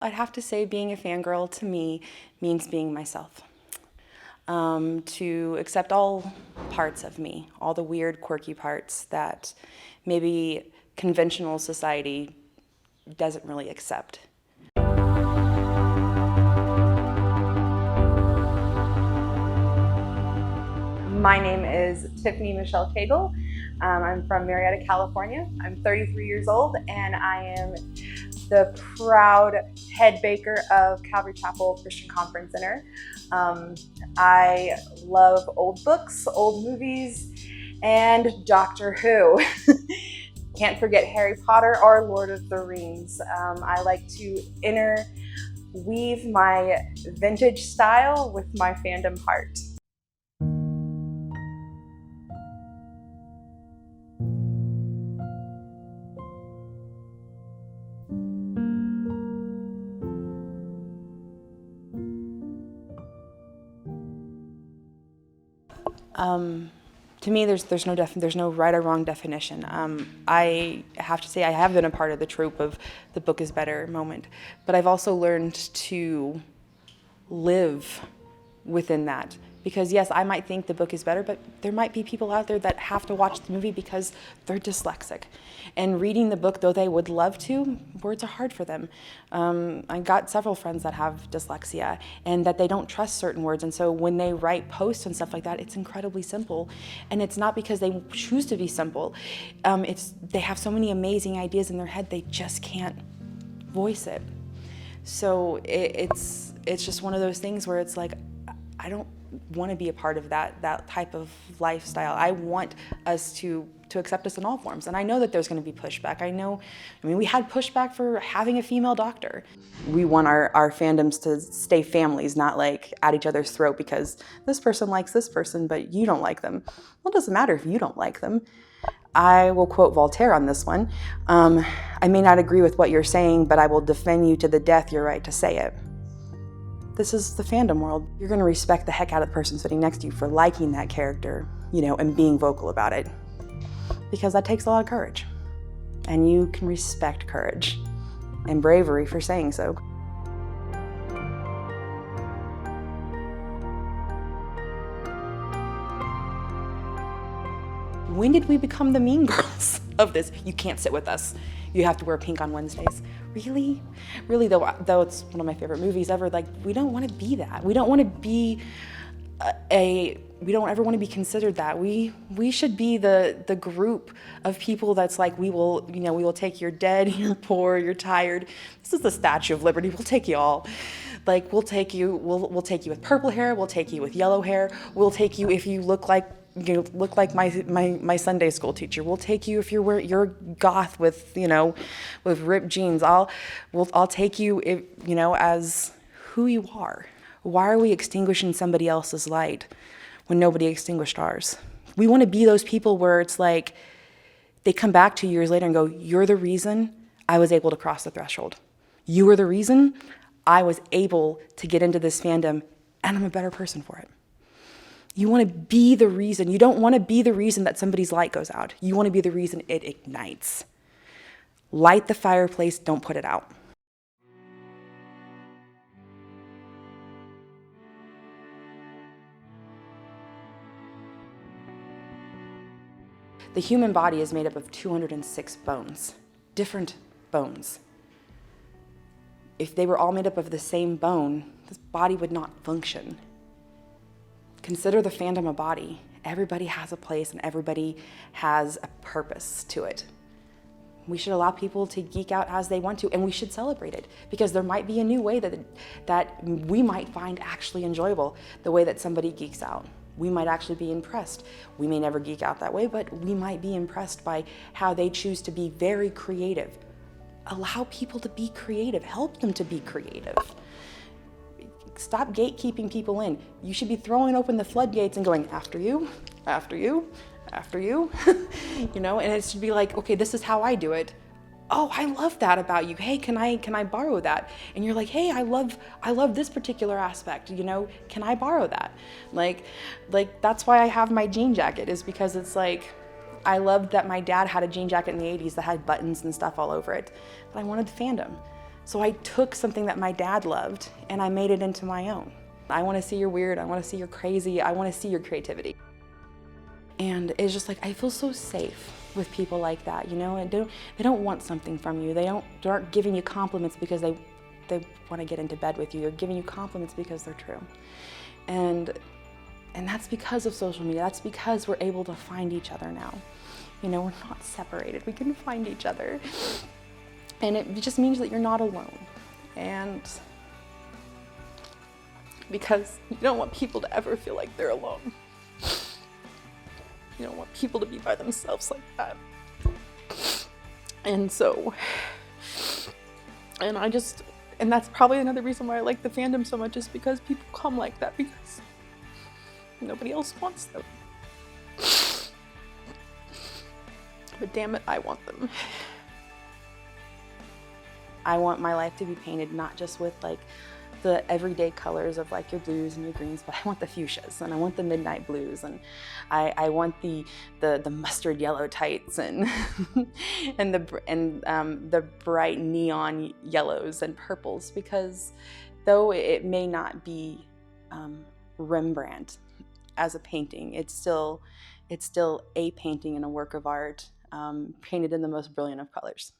I'd have to say being a fangirl to me means being myself. To accept all parts of me, all the weird, quirky parts that maybe conventional society doesn't really accept. My name is Tiffany Michelle Cagle. I'm from Marietta, California. I'm 33 years old, and I am the proud head baker of Calvary Christian Conference Center. I love old books, old movies, and Doctor Who. Can't forget Harry Potter or Lord of the Rings. I like to interweave my vintage style with my fandom heart. To me, there's no right or wrong definition. I have to say I have been a part of the trope of the book is better moment, but I've also learned to live within that. Because yes, I might think the book is better, but there might be people out there that have to watch the movie because they're dyslexic. And reading the book, though they would love to, words are hard for them. I got several friends that have dyslexia and that they don't trust certain words. And so when they write posts and stuff like that, it's incredibly simple. And it's not because they choose to be simple. They have so many amazing ideas in their head, they just can't voice it. So it's just one of those things where it's like, I don't want to be a part of that type of lifestyle. I want us to accept us in all forms. And I know that there's going to be pushback. We had pushback for having a female doctor. We want our fandoms to stay families, not like at each other's throat because this person likes this person, but you don't like them. Well, it doesn't matter if you don't like them. I will quote Voltaire on this one. I may not agree with what you're saying, but I will defend you to the death your right to say it. This is the fandom world. You're going to respect the heck out of the person sitting next to you for liking that character, and being vocal about it. Because that takes a lot of courage. And you can respect courage and bravery for saying so. When did we become the mean girls of this? You can't sit with us. You have to wear pink on Wednesdays. Really? Really, though it's one of my favorite movies ever, we don't want to be that. We don't want to be we don't ever want to be considered that. We should be the group of people that's like, we will take your dead, you're poor, you're tired. This is the Statue of Liberty. We'll take you all. We'll take you with purple hair, we'll take you with yellow hair, we'll take you if you look like my Sunday school teacher. We'll take you if you're goth with ripped jeans. I'll take you as who you are. Why are we extinguishing somebody else's light when nobody extinguished ours? We want to be those people where it's like they come back 2 years later and go, you're the reason I was able to cross the threshold. You were the reason I was able to get into this fandom, and I'm a better person for it. You want to be the reason. You don't want to be the reason that somebody's light goes out. You want to be the reason it ignites. Light the fireplace, don't put it out. The human body is made up of 206 bones, different bones. If they were all made up of the same bone, this body would not function. Consider the fandom a body. Everybody has a place and everybody has a purpose to it. We should allow people to geek out as they want to, and we should celebrate it because there might be a new way that we might find actually enjoyable, the way that somebody geeks out. We might actually be impressed. We may never geek out that way, but we might be impressed by how they choose to be very creative. Allow people to be creative. Help them to be creative. Stop gatekeeping people in. You should be throwing open the floodgates and going, after you, after you, after you, and it should be like, okay, this is how I do it. Oh, I love that about you. Hey, can I borrow that? And you're like, hey, I love this particular aspect. Can I borrow that? Like that's why I have my jean jacket, is because it's like, I loved that my dad had a jean jacket in the 80s that had buttons and stuff all over it, but I wanted the fandom. So I took something that my dad loved and I made it into my own. I want to see you're weird, I want to see you're crazy, I want to see your creativity. And it's just like, I feel so safe with people like that, you know, and they don't want something from you. They aren't giving you compliments because they want to get into bed with you. They're giving you compliments because they're true. And that's because of social media. That's because we're able to find each other now. You know, we're not separated. We can find each other. And it just means that you're not alone. And because you don't want people to ever feel like they're alone. You don't want people to be by themselves like that. And so, and that's probably another reason why I like the fandom so much, is because people come like that because nobody else wants them. But damn it, I want them. I want my life to be painted not just with like the everyday colors of like your blues and your greens, but I want the fuchsias and I want the midnight blues and I want the mustard yellow tights and and the bright neon yellows and purples, because though it may not be Rembrandt as a painting, it's still a painting and a work of art painted in the most brilliant of colors.